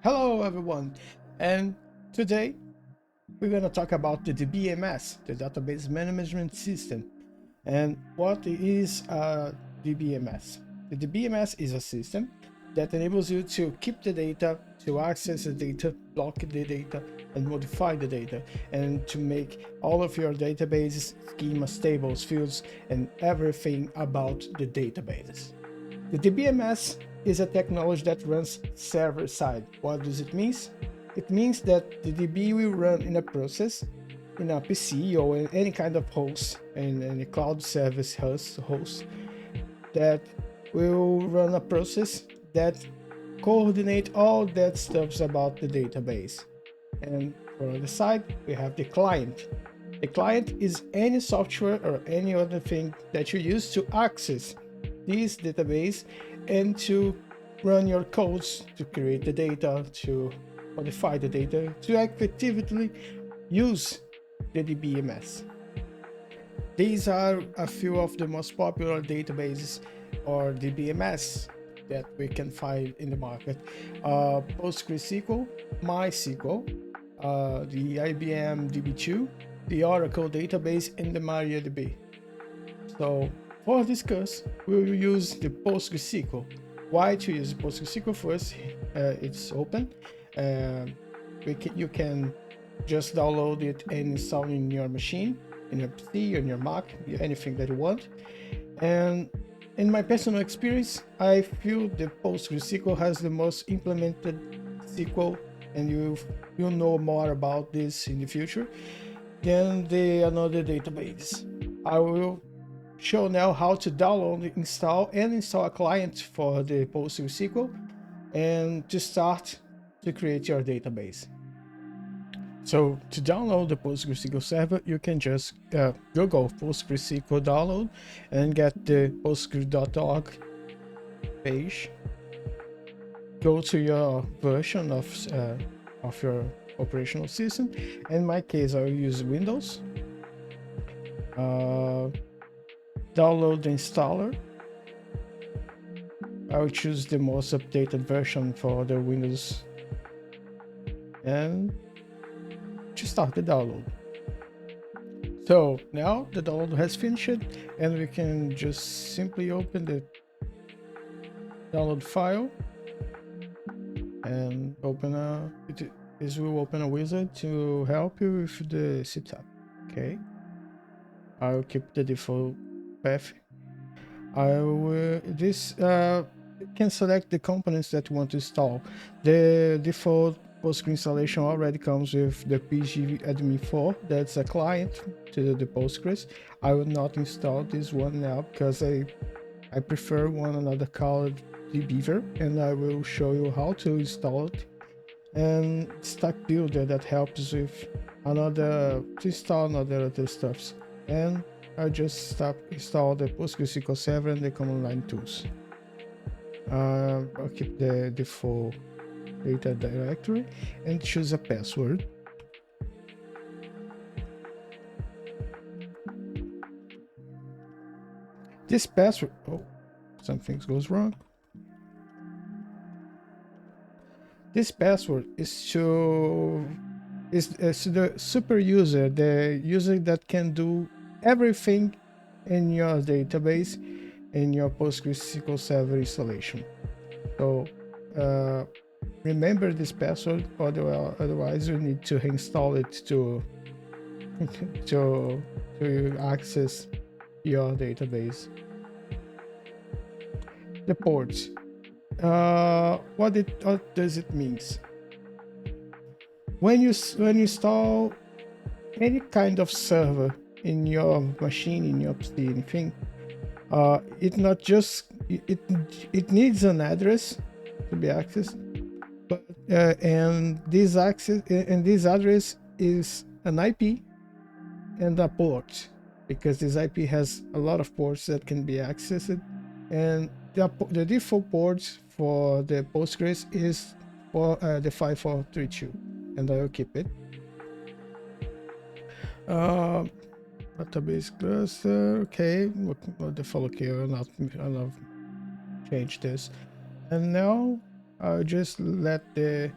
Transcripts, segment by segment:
Hello everyone, and today we're going to talk about the Dbms, the Database Management System, and what is a Dbms. The Dbms is a system that enables you to keep the data, to access the data, block the data, and modify the data, and to make all of your databases, schemas, tables, fields, and everything about the databases. The DBMS is a technology that runs server-side. What does it mean? It means that the DB will run in a process, in a PC or in any kind of host, in any cloud service host that will run a process that coordinate all that stuff about the database. And for the side, we have the client. The client is any software or any other thing that you use to access this database and to run your codes to create the data, to modify the data, to effectively use the DBMS. These are a few of the most popular databases or DBMS that we can find in the market. Postgresql, MySQL, the IBM DB2, the Oracle database, and the MariaDB. So for this course, we will use the Postgresql. Why to use Postgresql first? It's open. You can just download it and install it in your machine, in your PC, on your Mac, anything that you want. And in my personal experience, I feel the Postgresql has the most implemented SQL, and you'll know more about this in the future than the another database. I will show now how to download, install a client for the Postgresql and to start to create your database. So to download the Postgresql server, you can just Google Postgresql download and get the postgres.org page. Go to your version of your operational system. In my case, I'll use Windows. Download the installer. I'll choose the most updated version for the Windows and to start the download. So now the download has finished and we can just simply open the download file and this will open a wizard to help you with the setup. Okay, I'll keep the default path. Can select the components that you want to install. The default Postgres installation already comes with the pgadmin4. That's a client to the Postgres. I will not install this one now because I prefer one another called dbeaver, and I will show you how to install it. And stack builder that helps with to install other stuffs. And I just install the Postgresql server and the command line tools. I'll keep the default data directory and choose a password. This password, something goes wrong. This password is to the super user, the user that can do everything in your database in your PostgreSQL server installation. So remember this password, otherwise you need to install it to to access your database. The ports. What does it mean? When you install any kind of server in your machine, in your PC, anything, it not just it needs an address to be accessed, but and this address is an IP and a port, because this IP has a lot of ports that can be accessed, and the default port for the Postgres is for the 5432, and I will keep it. Database cluster, okay, what the follow here, I'll not change this. And now I'll just let the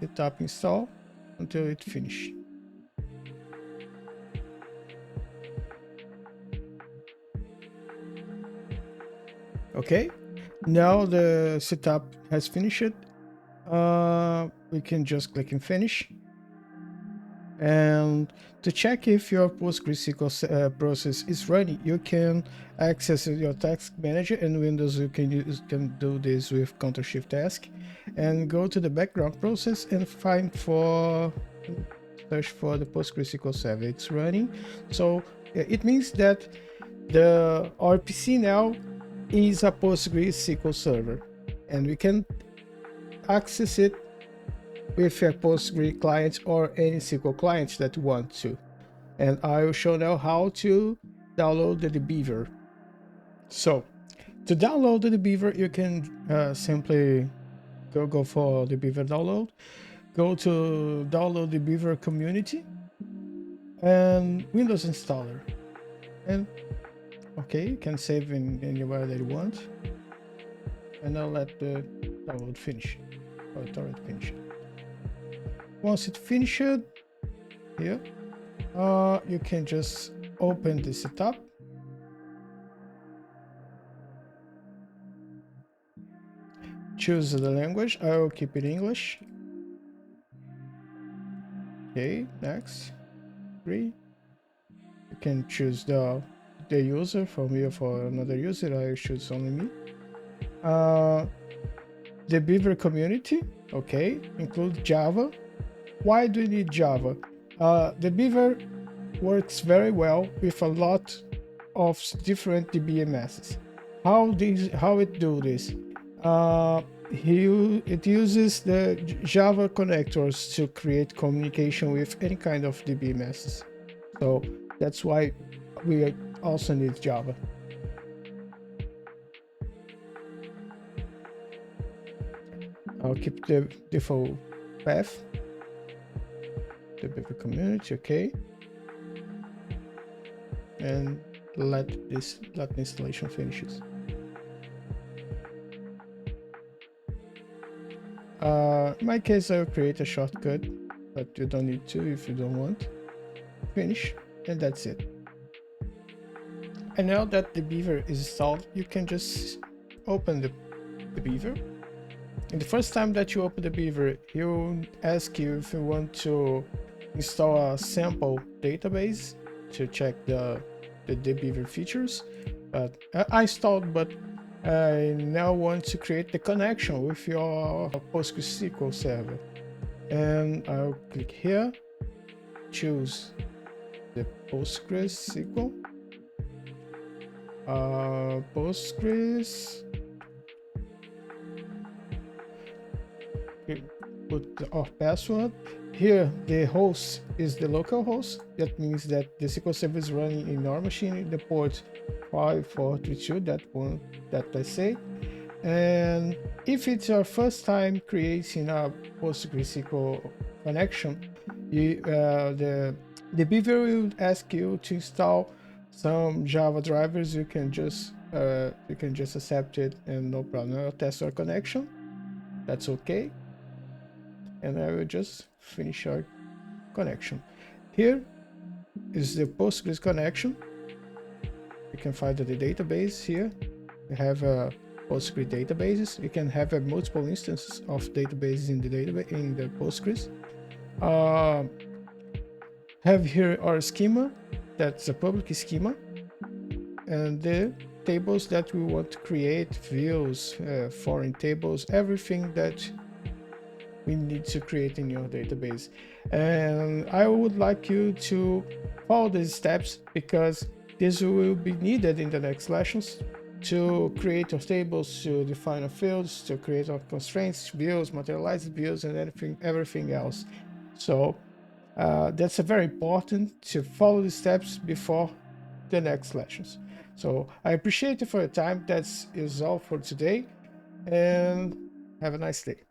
setup install until it finishes. Okay, now the setup has finished. We can just click in finish. And to check if your PostgreSQL process is running, you can access your task manager. In Windows, you can do this with Ctrl+Shift+Task, and go to the background process and search for the PostgreSQL server. It's running, so it means that our PC now is a PostgreSQL server, and we can access it with a Postgre client or any SQL client that you want to. And I will show now how to download the Dbeaver. So to download the Dbeaver, you can simply go for the Dbeaver download, go to download the Dbeaver community and Windows installer, and okay, you can save in anywhere that you want, and I'll let the download finish, or torrent finish. Once it finished here, you can just open the setup, choose the language. I will keep it English. Okay, next. 3. You can choose the user. From here for another user, I choose only me. The Beaver community, okay, include Java. Why do you need Java? The Beaver works very well with a lot of different DBMSs. How it do this? It uses the Java connectors to create communication with any kind of DBMSs. So that's why we also need Java. I'll keep the default path. The Beaver community, okay. And let the installation finishes. In my case, I'll create a shortcut, but you don't need to if you don't want. Finish, and that's it. And now that the Beaver is installed, you can just open the Beaver. And the first time that you open the Beaver, he'll ask you if you want to install a sample database to check the Beaver features. But I installed, but I now want to create the connection with your PostgreSQL server. And I'll click here, choose the PostgreSQL, Postgres, put our password. Here, the host is the local host. That means that the SQL server is running in our machine in the port 5432, that one that I say. And if it's your first time creating a PostgreSQL connection, the Beaver will ask you to install some Java drivers. You can just accept it and no problem. I'll test our connection. That's okay. And I will just finish our connection. Here is the Postgres connection. You can find the database here. We have Postgres databases. You can have multiple instances of databases in the Postgres. Have here our schema. That's a public schema, and the tables that we want to create, views, foreign tables, everything that we need to create in your database. And I would like you to follow these steps, because this will be needed in the next lessons to create your tables, to define our fields, to create our constraints, views, materialized views, and everything else. So that's very important to follow the steps before the next lessons. So I appreciate you for your time. That is all for today, and have a nice day.